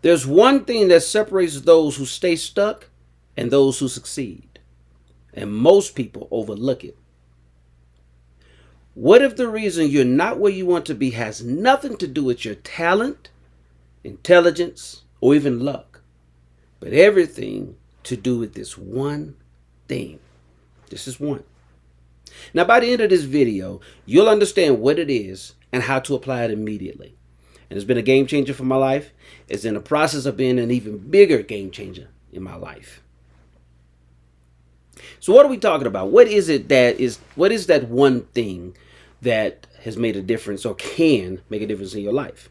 There's one thing that separates those who stay stuck and those who succeed. And most people overlook it. What if the reason you're not where you want to be has nothing to do with your talent, intelligence, or even luck, but everything to do with this one thing? This is one. Now, by the end of this video, you'll understand what it is and how to apply it immediately. And it's been a game changer for my life. It's in the process of being an even bigger game changer in my life. So what are we talking about? What is that one thing that has made a difference or can make a difference in your life?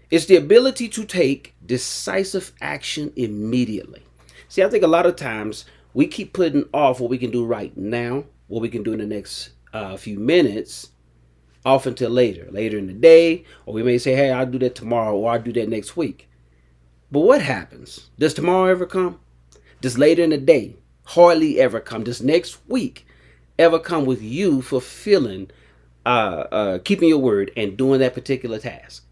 It's the ability to take decisive action immediately. See, I think a lot of times we keep putting off what we can do right now, what we can do in the next few minutes, off until later in the day, or we may say, hey, I'll do that tomorrow, or I'll do that next week. But what happens? Does tomorrow ever come? Does later in the day hardly ever come? Does next week ever come with you fulfilling, keeping your word and doing that particular task?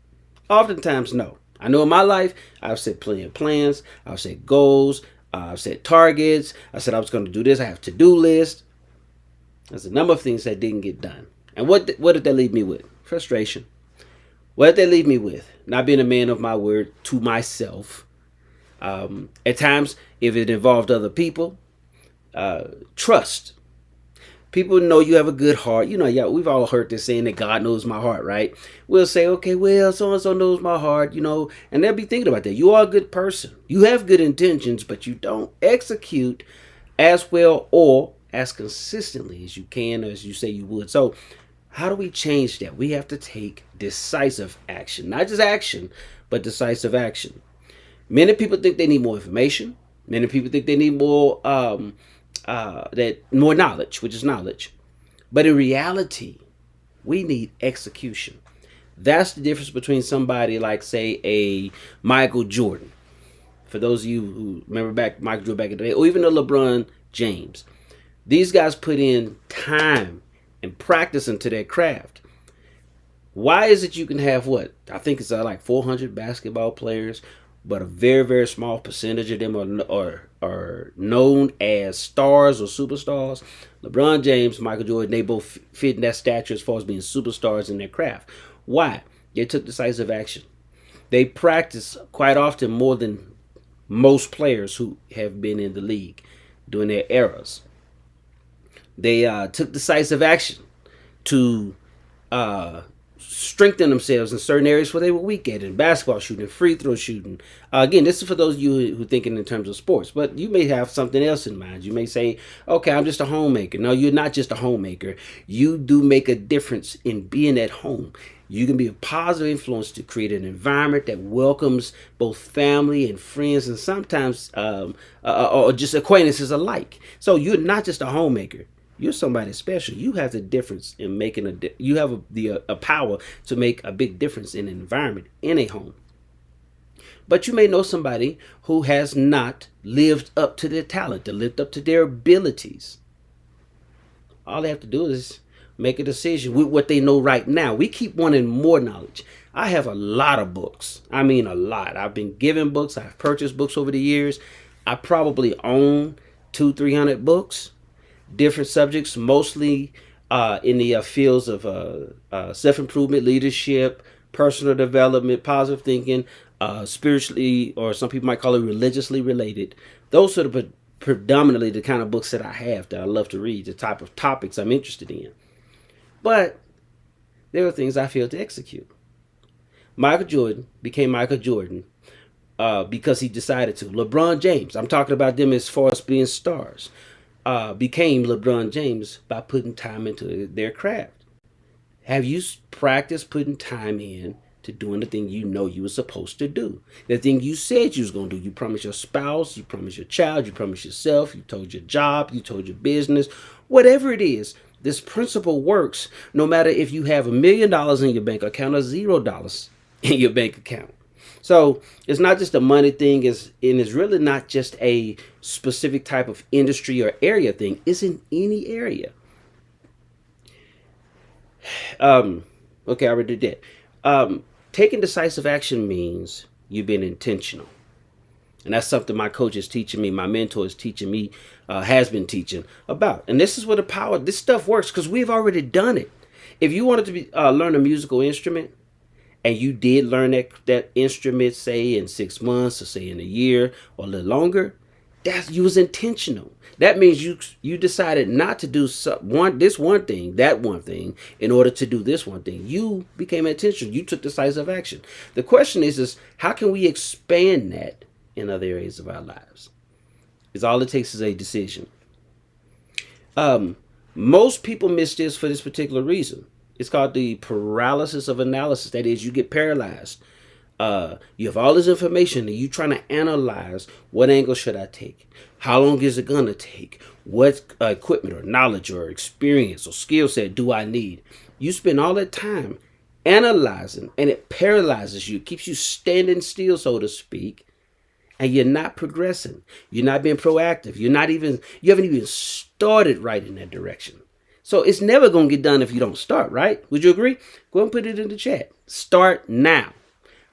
Oftentimes, no. I know in my life, I've set plenty of plans, I've set goals, I've set targets, I said I was going to do this, I have a to-do list. There's a number of things that didn't get done. And what did that leave me with? Frustration. What did that leave me with? Not being a man of my word to myself. At times, if it involved other people, trust. People know you have a good heart. You know, yeah, we've all heard this saying that God knows my heart, right? We'll say, okay, well, so-and-so knows my heart, and they'll be thinking about that. You are a good person. You have good intentions, but you don't execute as well or as consistently as you can, as you say you would. So how do we change that? We have to take decisive action. Not just action, but decisive action. Many people think they need more information. Many people think they need more more knowledge, which is knowledge. But in reality, we need execution. That's the difference between somebody like, say, a Michael Jordan. For those of you who remember Michael Jordan back in the day, or even a LeBron James. These guys put in time and practice into their craft. Why is it you can have what? I think it's like 400 basketball players, but a very, very small percentage of them are known as stars or superstars. LeBron James, Michael Jordan, they both fit in that stature as far as being superstars in their craft. Why? They took decisive action. They practice quite often more than most players who have been in the league during their eras. They took decisive action to strengthen themselves in certain areas where they were weak at, in basketball shooting, free throw shooting. Again, this is for those of you who are thinking in terms of sports, but you may have something else in mind. You may say, okay, I'm just a homemaker. No, you're not just a homemaker. You do make a difference in being at home. You can be a positive influence to create an environment that welcomes both family and friends, and sometimes or just acquaintances alike. So you're not just a homemaker. You're somebody special. You have the difference in making you have a power to make a big difference in an environment in a home. But you may know somebody who has not lived up to their talent, to lived up to their abilities. All they have to do is make a decision with what they know right now. We keep wanting more knowledge. I have a lot of books. I mean, a lot. I've been given books. I've purchased books over the years. I probably own 200-300 books. Different subjects, mostly in the fields of self-improvement, leadership, personal development, positive thinking, spiritually, or some people might call it religiously related. Those are predominantly the kind of books that I have that I love to read, the type of topics I'm interested in. But there are things I failed to execute. Michael Jordan became Michael Jordan because he decided to. LeBron James, I'm talking about them as far as being stars. Became LeBron James by putting time into their craft. Have you practiced putting time in to doing the thing you know you were supposed to do? The thing you said you was going to do. You promised your spouse, you promised your child, you promised yourself, you told your job, you told your business, whatever it is. This principle works no matter if you have $1 million in your bank account or $0 in your bank account. So it's not just a money thing, and it's really not just a specific type of industry or area thing. It's in any area. Okay, I already did that. Taking decisive action means you've been intentional. And that's something my coach is teaching me, my mentor is teaching me, has been teaching about. And this is where the power, this stuff works because we've already done it. If you wanted to learn a musical instrument and you did learn that instrument, say in 6 months or say in a year or a little longer, you was intentional. That means you decided not to do this one thing, that one thing, in order to do this one thing. You became intentional. You took decisive action. The question is how can we expand that in other areas of our lives? Is all it takes is a decision. Most people miss this for this particular reason. It's called the paralysis of analysis. That is, you get paralyzed. You have all this information and you trying to analyze what angle should I take? How long is it going to take? What equipment or knowledge or experience or skill set do I need? You spend all that time analyzing and it paralyzes you. It keeps you standing still, so to speak. And you're not progressing. You're not being proactive. You haven't even started right in that direction. So it's never going to get done if you don't start, right? Would you agree? Go and put it in the chat. Start now.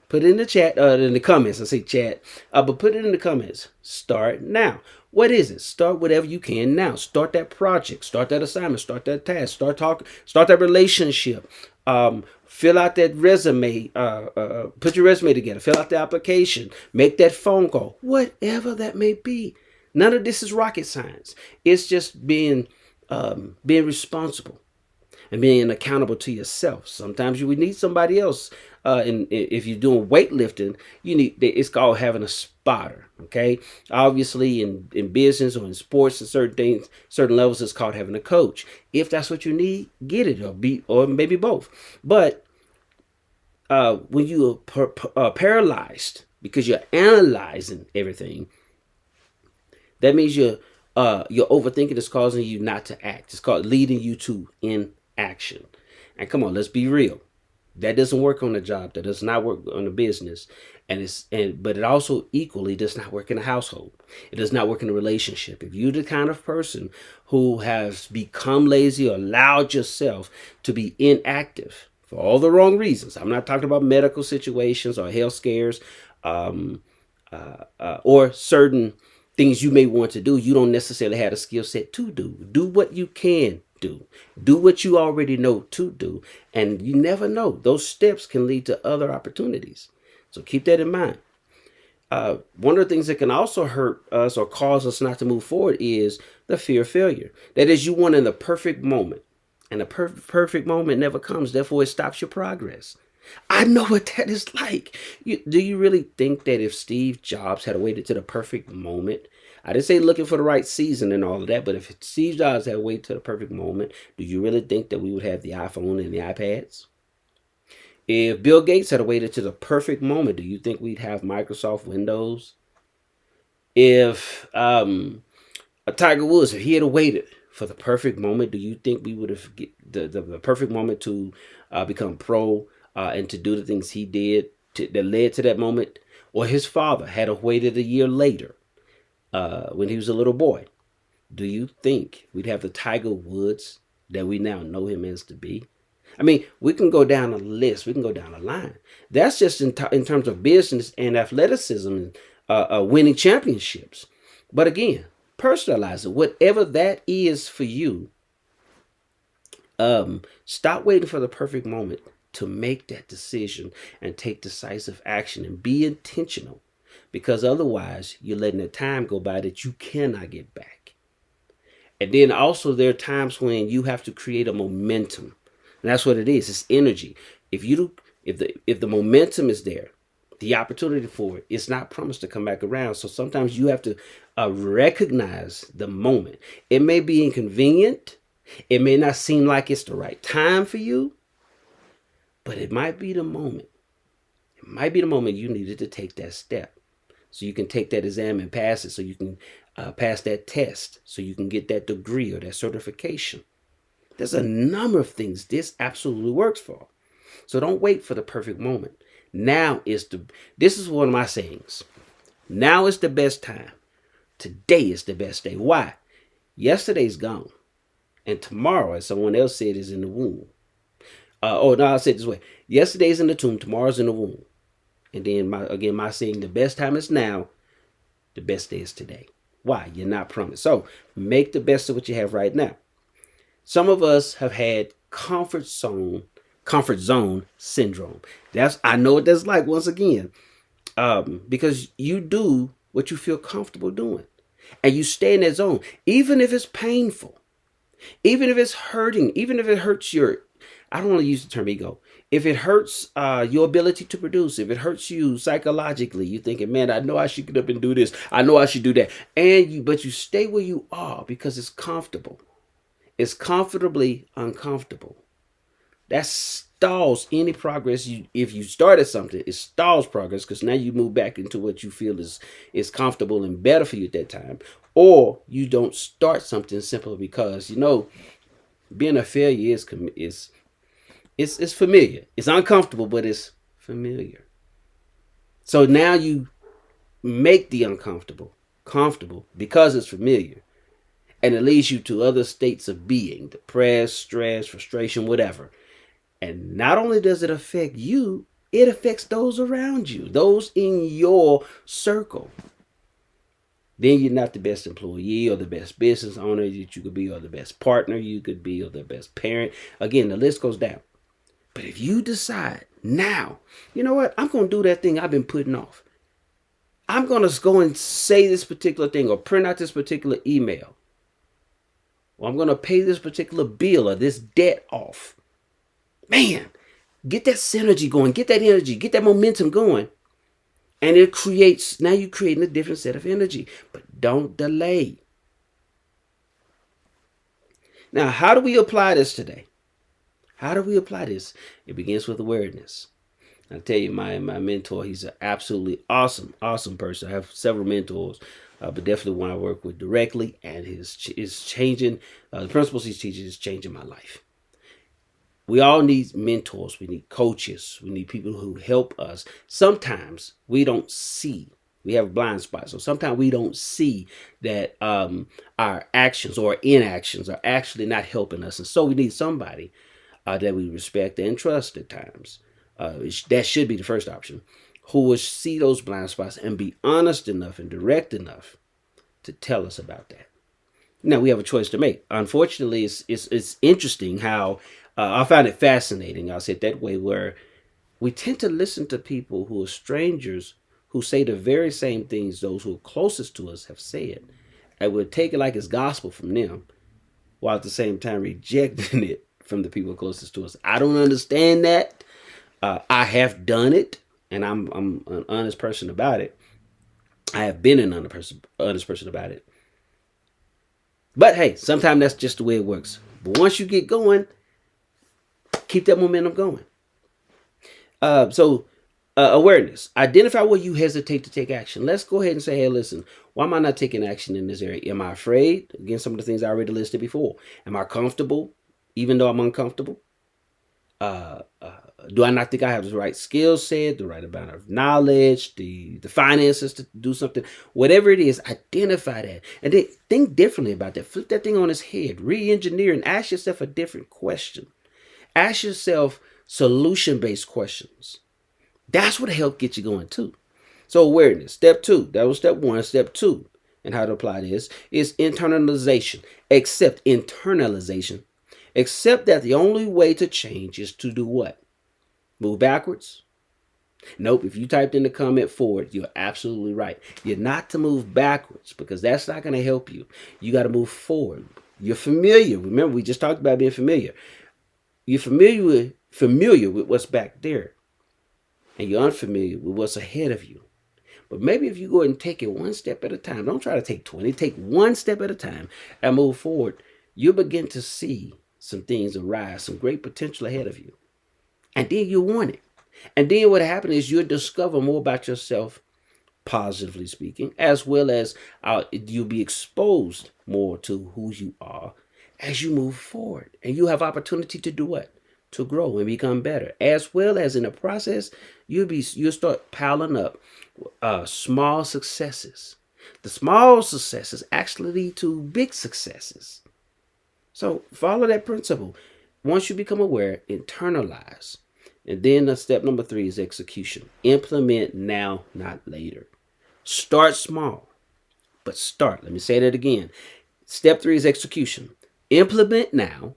Put it in the chat, in the comments. I say chat, but put it in the comments. Start now. What is it? Start whatever you can now. Start that project. Start that assignment. Start that task. Start talking. Start that relationship. Fill out that resume. Put your resume together. Fill out the application. Make that phone call. Whatever that may be. None of this is rocket science. It's just being responsible and being accountable to yourself. Sometimes you would need somebody else. And if you're doing weightlifting, it's called having a spotter. Okay, obviously in business or in sports and certain levels, it's called having a coach. If that's what you need, get it, or maybe both. But when you are paralyzed because you're analyzing everything, that means your overthinking is causing you not to act. It's called leading you to inaction. And come on, let's be real. That doesn't work on the job. That does not work on the business. But it also equally does not work in a household. It does not work in a relationship. If you're the kind of person who has become lazy or allowed yourself to be inactive for all the wrong reasons, I'm not talking about medical situations or health scares, or certain things you may want to do, you don't necessarily have a skill set to do. Do what you can do. Do what you already know to do. And you never know. Those steps can lead to other opportunities. So keep that in mind. One of the things that can also hurt us or cause us not to move forward is the fear of failure. That is, you want in the perfect moment. And the perfect moment never comes. Therefore, it stops your progress. I know what that is like. Do you really think that if Steve Jobs had waited to the perfect moment, I didn't say looking for the right season and all of that, but if Steve Jobs had waited to the perfect moment, do you really think that we would have the iPhone and the iPads? If Bill Gates had waited to the perfect moment, do you think we'd have Microsoft Windows? If Tiger Woods, if he had waited for the perfect moment, do you think we would have get the perfect moment to become pro and to do the things he did that led to that moment? Or his father had waited a year later when he was a little boy? Do you think we'd have the Tiger Woods that we now know him as to be? I mean, we can go down a list. We can go down a line. That's just in terms of business and athleticism and winning championships. But again, personalize it. Whatever that is for you, stop waiting for the perfect moment to make that decision and take decisive action and be intentional, because otherwise you're letting the time go by that you cannot get back. And then also there are times when you have to create a momentum. And that's what it is. It's energy. If the momentum is there, the opportunity for it, it's not promised to come back around. So sometimes you have to recognize the moment. It may be inconvenient. It may not seem like it's the right time for you, but it might be the moment. It might be the moment you needed to take that step. So you can take that exam and pass it. So you can pass that test. So you can get that degree or that certification. There's a number of things this absolutely works for. So don't wait for the perfect moment. This is one of my sayings. Now is the best time. Today is the best day. Why? Yesterday's gone. And tomorrow, as someone else said, is in the womb. I'll say it this way. Yesterday's in the tomb, tomorrow's in the womb. And then my saying, the best time is now, the best day is today. Why? You're not promised. So make the best of what you have right now. Some of us have had comfort zone syndrome. I know what that's like once again. Because you do what you feel comfortable doing. And you stay in that zone, even if it's painful, even if it's hurting, even if it hurts I don't want to use the term ego. If it hurts your ability to produce, if it hurts you psychologically, you thinking, man, I know I should get up and do this. I know I should do that. But you stay where you are because it's comfortable. It's comfortably uncomfortable. That stalls any progress. If you started something, it stalls progress because now you move back into what you feel is comfortable and better for you at that time. Or you don't start something simply because being a failure is familiar. It's uncomfortable, but it's familiar. So now you make the uncomfortable comfortable because it's familiar. And it leads you to other states of being, depressed, stress, frustration, whatever. And not only does it affect you, it affects those around you, those in your circle. Then you're not the best employee or the best business owner that you could be, or the best partner you could be, or the best parent. Again, the list goes down. But if you decide now, you know what, I'm going to do that thing I've been putting off. I'm going to go and say this particular thing or print out this particular email. Or I'm going to pay this particular bill or this debt off. Man, get that synergy going, get that energy, get that momentum going. And now you're creating a different set of energy. But don't delay. Now, how do we apply this today? How do we apply this? It begins with awareness. I'll tell you, my mentor, he's an absolutely awesome person. I have several mentors, but definitely one I work with directly, and is changing, the principles he's teaching is changing my life. We all need mentors. We need coaches. We need people who help us. Sometimes we don't see. We have blind spots. So sometimes we don't see that our actions or inactions are actually not helping us. And so we need somebody that we respect and trust at times. That should be the first option. Who will see those blind spots and be honest enough and direct enough to tell us about that. Now we have a choice to make. Unfortunately, it's interesting how I find it fascinating. I'll say it that way, where we tend to listen to people who are strangers who say the very same things those who are closest to us have said, and we'll take it like it's gospel from them, while at the same time rejecting it from the people closest to us. I don't understand that. I have done it, and I'm an honest person about it. I have been an honest person about it. But hey, sometimes that's just the way it works. But once you get going, keep that momentum going. So awareness. Identify where you hesitate to take action. Let's go ahead and say, hey, listen, why am I not taking action in this area? Am I afraid? Again, some of the things I already listed before. Am I comfortable, even though I'm uncomfortable? Do I not think I have the right skill set, the right amount of knowledge, the finances to do something? Whatever it is, identify that. And then think differently about that. Flip that thing on its head. Re-engineer and ask yourself a different question. Ask yourself solution-based questions. That's what help get you going too. So awareness, step 2. That was step 1. Step 2, and how to apply this, is internalization. Internalization. Accept that the only way to change is to do what? Move backwards? Nope. If you typed in the comment forward, you're absolutely right. You're not to move backwards because that's not going to help you. You got to move forward. You're familiar. Remember, we just talked about being familiar. You're familiar with what's back there, and you're unfamiliar with what's ahead of you. But maybe if you go and take it one step at a time, don't try to take 20, take one step at a time and move forward, you'll begin to see some things arise, some great potential ahead of you. And then you'll want it. And then what happens is you'll discover more about yourself, positively speaking, as well as you'll be exposed more to who you are as you move forward. And you have opportunity to do what? To grow and become better. As well as in the process, you'll start piling up small successes. The small successes actually lead to big successes. So follow that principle. Once you become aware, internalize. And then step number 3 is execution. Implement now, not later. Start small, but start. Let me say that again. Step 3 is execution. Implement now.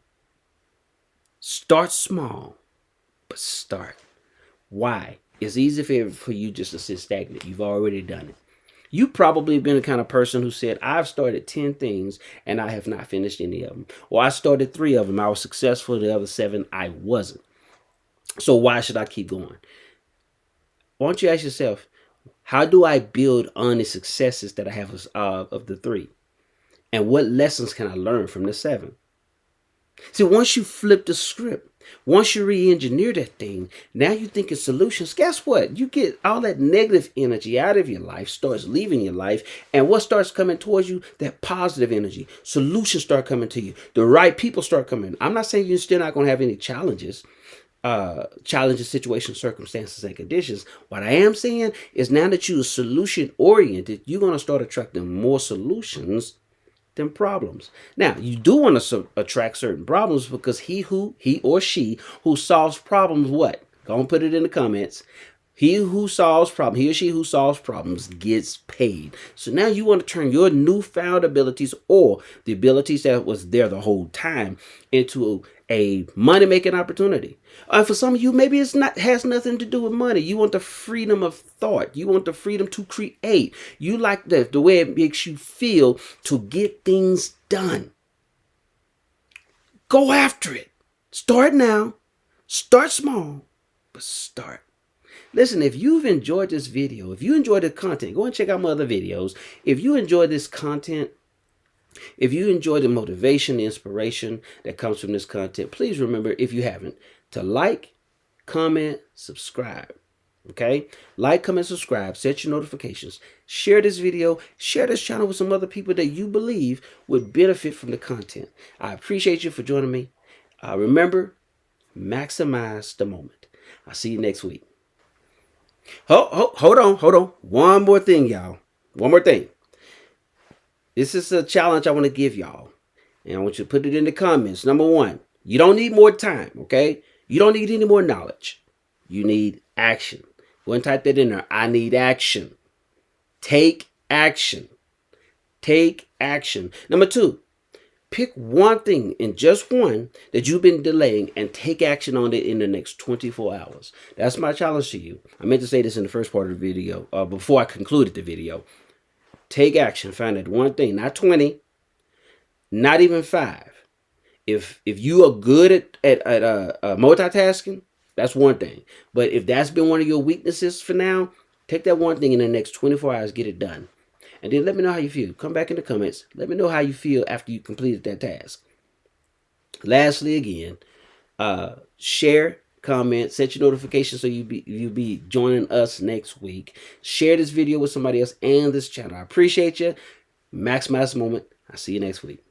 Start small, but start. Why? It's easy for you just to sit stagnant. You've already done it. You probably been the kind of person who said, I've started 10 things and I have not finished any of them. Or I started 3 of them. I was successful. The other 7, I wasn't. So why should I keep going? Why don't you ask yourself, how do I build on the successes that I have of the 3? And what lessons can I learn from the 7? See, once you flip the script, once you re-engineer that thing, now you think of solutions. Guess what? You get all that negative energy out of your life, starts leaving your life. And what starts coming towards you? That positive energy. Solutions start coming to you. The right people start coming. I'm not saying you're still not going to have any challenges. Challenges, situations, circumstances, and conditions. What I am saying is now that you're solution oriented, you're going to start attracting more solutions than problems. Now, you do want to attract certain problems because he or she who solves problems, what? Go and put it in the comments. He or she who solves problems gets paid. So now you want to turn your newfound abilities or the abilities that was there the whole time into a money-making opportunity. For some of you, maybe has nothing to do with money. You want the freedom of thought. You want the freedom to create. You like the way it makes you feel to get things done. Go after it. Start now. Start small, but start. Listen, if you've enjoyed this video, if you enjoyed the content, go and check out my other videos. If you enjoy this content, if you enjoy the motivation, the inspiration that comes from this content, please remember, if you haven't, to like, comment, subscribe. Okay? Like, comment, subscribe, set your notifications, share this video, share this channel with some other people that you believe would benefit from the content. I appreciate you for joining me. Remember, maximize the moment. I'll see you next week. Hold on. One more thing, y'all. One more thing. This is a challenge I want to give y'all. And I want you to put it in the comments. Number 1, you don't need more time, okay? You don't need any more knowledge. You need action. Go and type that in there. I need action. Take action. Take action. Number 2, pick one thing, and just one, that you've been delaying and take action on it in the next 24 hours. That's my challenge to you. I meant to say this in the first part of the video, before I concluded the video. Take action. Find that one thing, not 20, not even 5. If you are good at multitasking, that's one thing. But if that's been one of your weaknesses for now, take that one thing in the next 24 hours, get it done. And then let me know how you feel. Come back in the comments. Let me know how you feel after you completed that task. Lastly, again, share, comment, set your notifications so you'll be joining us next week. Share this video with somebody else and this channel. I appreciate you. Maximize the moment. I'll see you next week.